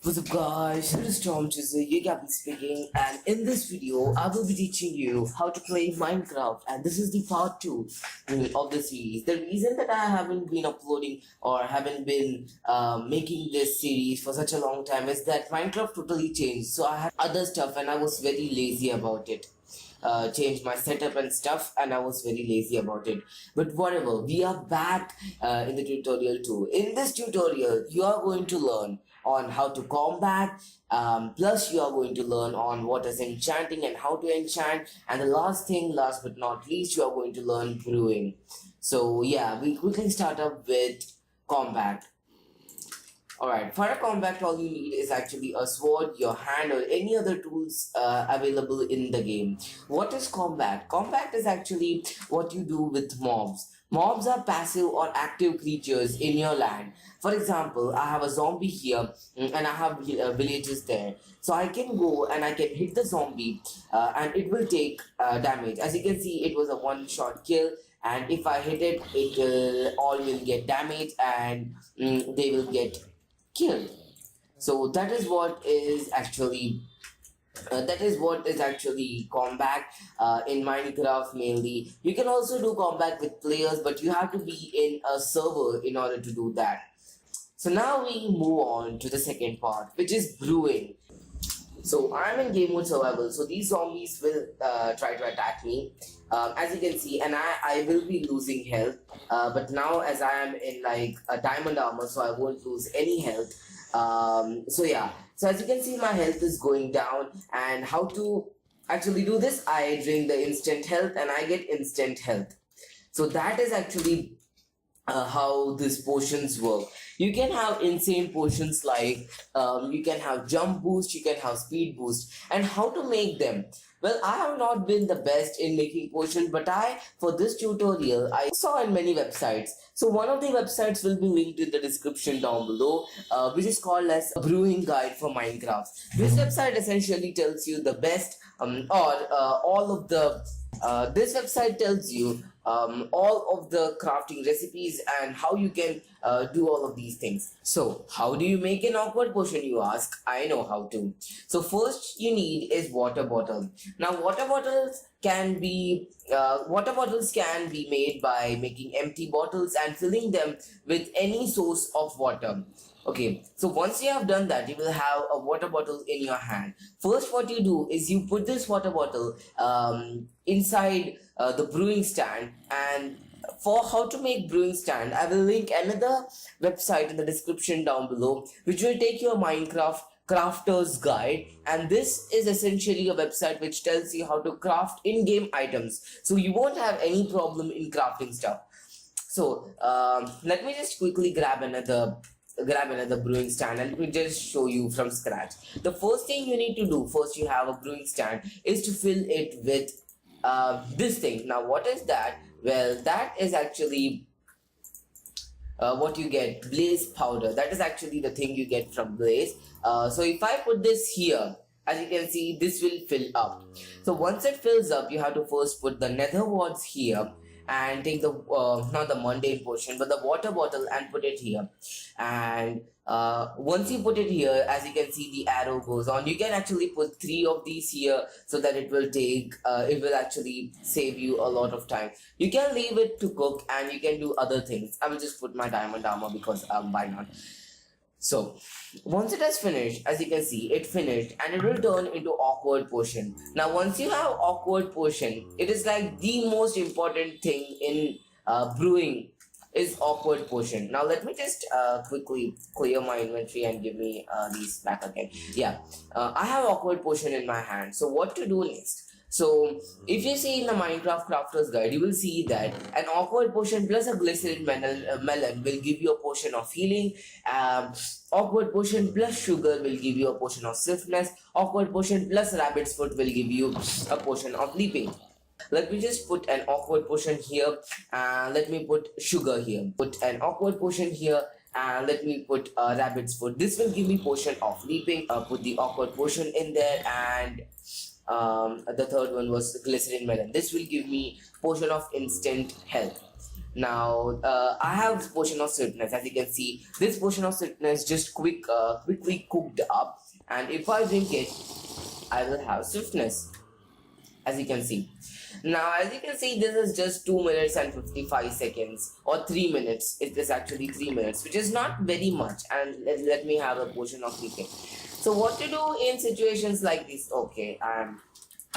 What's up guys, it is Tom Chizzy, your captain speaking, and in this video I will be teaching you how to play Minecraft, and this is the part 2 of the series. The reason that I haven't been uploading or haven't been making this series for such a long time is that Minecraft totally changed, so I had other stuff and I was very lazy about it. Changed my setup and stuff, and I was very lazy about it. But whatever, we are back in the tutorial too. In this tutorial, you are going to learn on how to combat, plus you are going to learn on what is enchanting and how to enchant, and the last thing, last but not least, you are going to learn brewing. So yeah, we quickly start up with combat. Alright, for a combat, all you need is actually a sword, your hand, or any other tools available in the game. What is combat? Combat is actually what you do with mobs. Mobs are passive or active creatures in your land. For example, I have a zombie here and I have villages there. So I can go and I can hit the zombie and it will take damage. As you can see, it was a one-shot kill. And if I hit it, all will get damage and they will get killed. So that is what is actually combat in Minecraft mainly. You can also do combat with players, but you have to be in a server in order to do that. So now we move on to the second part, which is brewing. So I'm in game mode survival, so these zombies will try to attack me, as you can see, and I will be losing health, but now as I am in like a diamond armor, so I won't lose any health. So yeah, so as you can see, my health is going down, and how to actually do this, I drink the instant health and I get instant health. So that is actually how these potions work. You can have insane potions like you can have jump boost, you can have speed boost, and how to make them. Well, I have not been the best in making potions, but for this tutorial, I saw in many websites. So one of the websites will be linked in the description down below, which is called as a brewing guide for Minecraft. This website essentially tells you the best this website tells you all of the crafting recipes and how you can do all of these things. So how do you make an awkward potion, you ask? I know how to. So first you need is water bottle. Now water bottles can be made by making empty bottles and filling them with any source of water. Okay, so once you have done that, you will have a water bottle in your hand. First, what you do is you put this water bottle inside the brewing stand. And for how to make brewing stand, I will link another website in the description down below, which will take you a Minecraft crafter's guide, and this is essentially a website which tells you how to craft in-game items, so you won't have any problem in crafting stuff. So let me just quickly grab another brewing stand and let me just show you from scratch. The first thing you need to do, first you have a brewing stand, is to fill it with this thing. Now what is that? Well, that is actually what you get, blaze powder. That is actually the thing you get from blaze. So if I put this here, as you can see, this will fill up. So once it fills up, you have to first put the nether warts here and take the not the mundane portion but the water bottle and put it here. And once you put it here, as you can see, the arrow goes on. You can actually put 3 of these here so that it will actually save you a lot of time. You can leave it to cook and you can do other things. I will just put my diamond armor because why not. So once it has finished, as you can see, it finished and it will turn into awkward potion. Now once you have awkward potion, it is like the most important thing in brewing is awkward potion. Now let me just quickly clear my inventory and give me these back again. Yeah, I have awkward potion in my hand. So what to do next? So if you see in the Minecraft Crafter's Guide, you will see that an awkward potion plus a glycerin melon will give you a potion of healing. Awkward potion plus sugar will give you a potion of swiftness. Awkward potion plus rabbit's foot will give you a potion of leaping. Let me just put an awkward potion here and let me put sugar here. Put an awkward potion here and let me put rabbit's foot. This will give me potion of leaping. Put the awkward potion in there, and the third one was glycerin melon. This will give me potion of instant health. Now I have potion of sweetness. As you can see, this potion of sweetness just quickly cooked up, and if I drink it, I will have swiftness, as you can see. Now, as you can see, this is just 2 minutes and 55 seconds, or 3 minutes. It is actually 3 minutes, which is not very much. And let me have a portion of cooking. So what to do in situations like this? Okay, I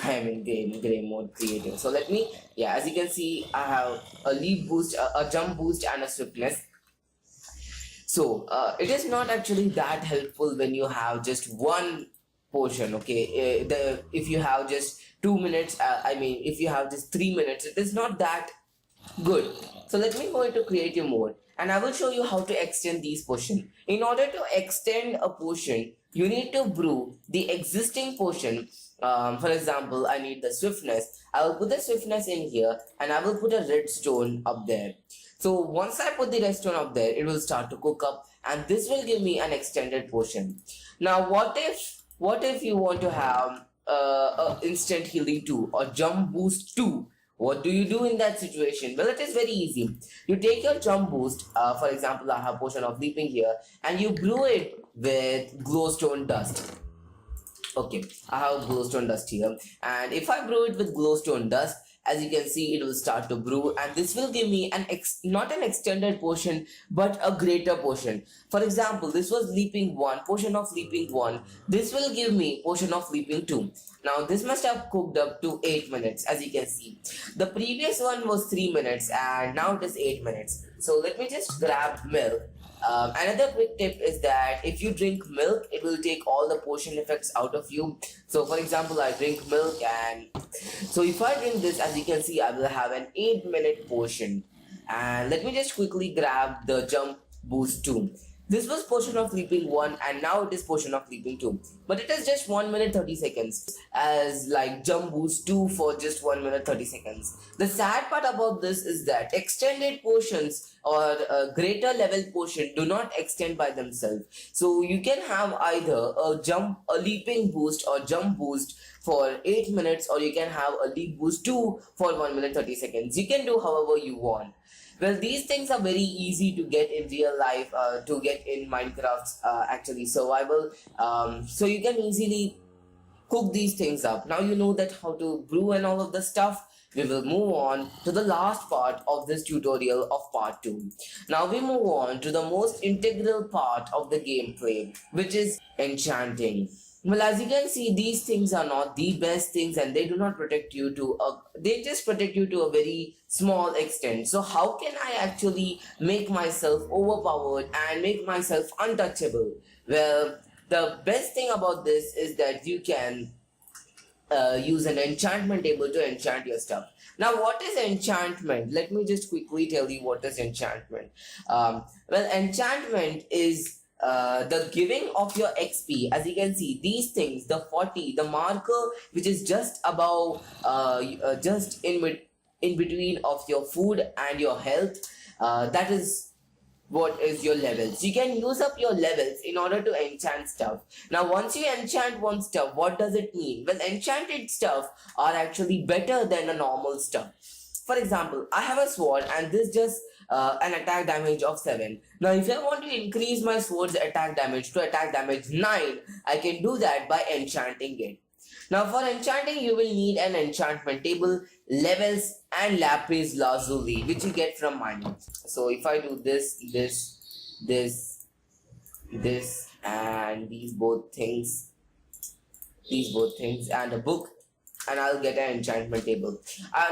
am in gray mode creating. So let me, yeah, as you can see, I have a leap boost, a jump boost, and a swiftness. So it is not actually that helpful when you have just one portion. Okay, if you have just 2 minutes, I mean, if you have just 3 minutes, it is not that good. So let me go into creative mode, and I will show you how to extend these portion. In order to extend a portion, you need to brew the existing portion. For example, I need the swiftness. I will put the swiftness in here, and I will put a redstone up there. So once I put the redstone up there, it will start to cook up, and this will give me an extended portion. Now, what if you want to have a instant healing 2 or jump boost 2? What do you do in that situation? Well, it is very easy. You take your jump boost, for example, I have potion of leaping here, and you brew it with glowstone dust. Okay, I have glowstone dust here, and if I brew it with glowstone dust, as you can see, it will start to brew, and this will give me not an extended portion, but a greater portion. For example, this was leaping 1, portion of leaping 1. This will give me portion of leaping 2. Now this must have cooked up to 8 minutes, as you can see. The previous one was 3 minutes, and now it is 8 minutes. So let me just grab milk. Another quick tip is that if you drink milk, it will take all the potion effects out of you. So for example, I drink milk, and so if I drink this, as you can see, I will have an 8-minute potion. And let me just quickly grab the jump boost 2. This was potion of leaping 1, and now it is potion of leaping 2. But it is just 1 minute 30 seconds as like jump boost 2 for just 1 minute 30 seconds. The sad part about this is that extended potions or greater level potion do not extend by themselves. So you can have either a leaping boost or jump boost for 8 minutes, or you can have a leap boost 2 for 1 minute 30 seconds. You can do however you want. Well, these things are very easy to get in real life, to get in Minecraft's actually survival. So you can easily cook these things up. Now you know that how to brew and all of the stuff. We will move on to the last part of this tutorial of part 2. Now we move on to the most integral part of the gameplay, which is enchanting. Well, as you can see, these things are not the best things, and they do not protect you they just protect you to a very small extent. So how can I actually make myself overpowered and make myself untouchable? Well, the best thing about this is that you can use an enchantment table to enchant your stuff. Now, what is enchantment? Let me just quickly tell you what is enchantment. Well, enchantment is the giving of your XP. As you can see, these things, the 40, the marker which is just above, just in between of your food and your health, that is what is your levels. You can use up your levels in order to enchant stuff. Now once you enchant one stuff, what does it mean? Well, enchanted stuff are actually better than a normal stuff. For example, I have a sword, and this just an attack damage of 7. Now if I want to increase my sword's attack damage to attack damage 9, I can do that by enchanting it. Now for enchanting, you will need an enchantment table, levels, and lapis lazuli, which you get from mining. So if I do this, and these both things, and a book, and I'll get an enchantment table.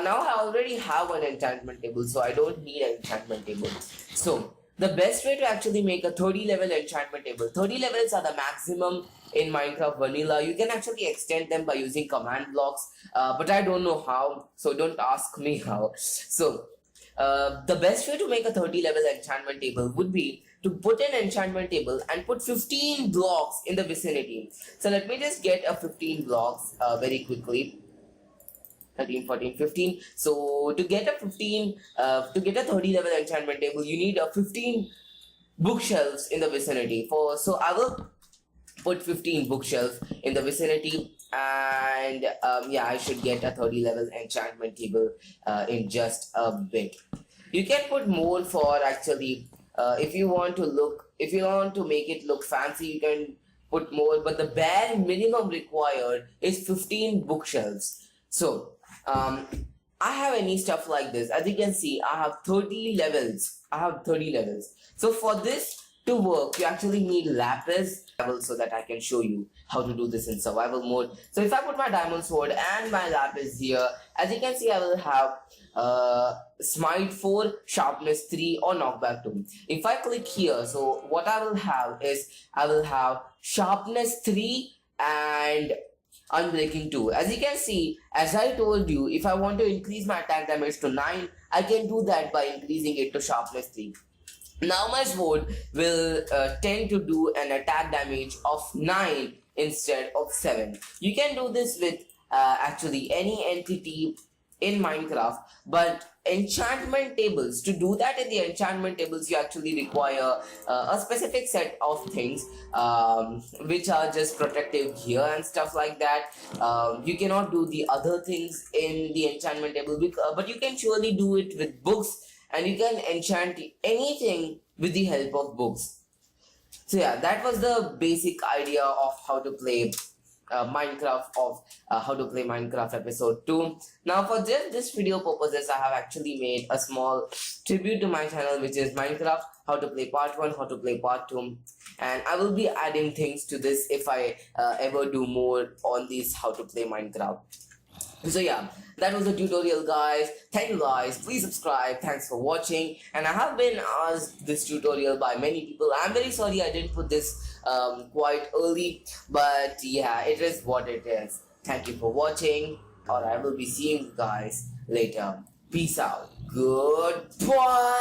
Now I already have an enchantment table, so I don't need an enchantment table. So the best way to actually make a 30 level enchantment table, 30 levels are the maximum in Minecraft vanilla. You can actually extend them by using command blocks, but I don't know how, so don't ask me how. So the best way to make a 30 level enchantment table would be to put an enchantment table and put 15 blocks in the vicinity. So let me just get a 15 blocks very quickly. 13, 14, 15. So to get a 30 level enchantment table, you need a 15 bookshelves in the vicinity. So I will put 15 bookshelves in the vicinity, and yeah, I should get a 30 level enchantment table in just a bit. You can put more for actually, if you want to make it look fancy, you can put more, but the bare minimum required is 15 bookshelves. So, I have any stuff like this. As you can see, I have 30 levels. So for this to work, you actually need lapis level so that I can show you how to do this in survival mode. So if I put my diamond sword and my lapis here, as you can see, I will have smite 4, sharpness 3 or knockback 2. If I click here, so what I will have is I will have sharpness 3 and unbreaking 2. As you can see, as I told you, if I want to increase my attack damage to 9, I can do that by increasing it to sharpness 3. Now my sword will tend to do an attack damage of 9 instead of 7. You can do this with actually any entity in Minecraft, but enchantment tables, to do that in the enchantment tables, you actually require a specific set of things which are just protective gear and stuff like that. You cannot do the other things in the enchantment table, but you can surely do it with books, and you can enchant anything with the help of books. So yeah, that was the basic idea of how to play Minecraft episode 2. Now for just this video purposes, I have actually made a small tribute to my channel, which is Minecraft how to play part 1, how to play part 2, and I will be adding things to this if I ever do more on this how to play Minecraft. So yeah, that was the tutorial, guys. Thank you guys, please subscribe, thanks for watching. And I have been asked this tutorial by many people. I'm very sorry I didn't put this quite early, but yeah, it is what it is. Thank you for watching, or I will be seeing you guys later. Peace out. Goodbye.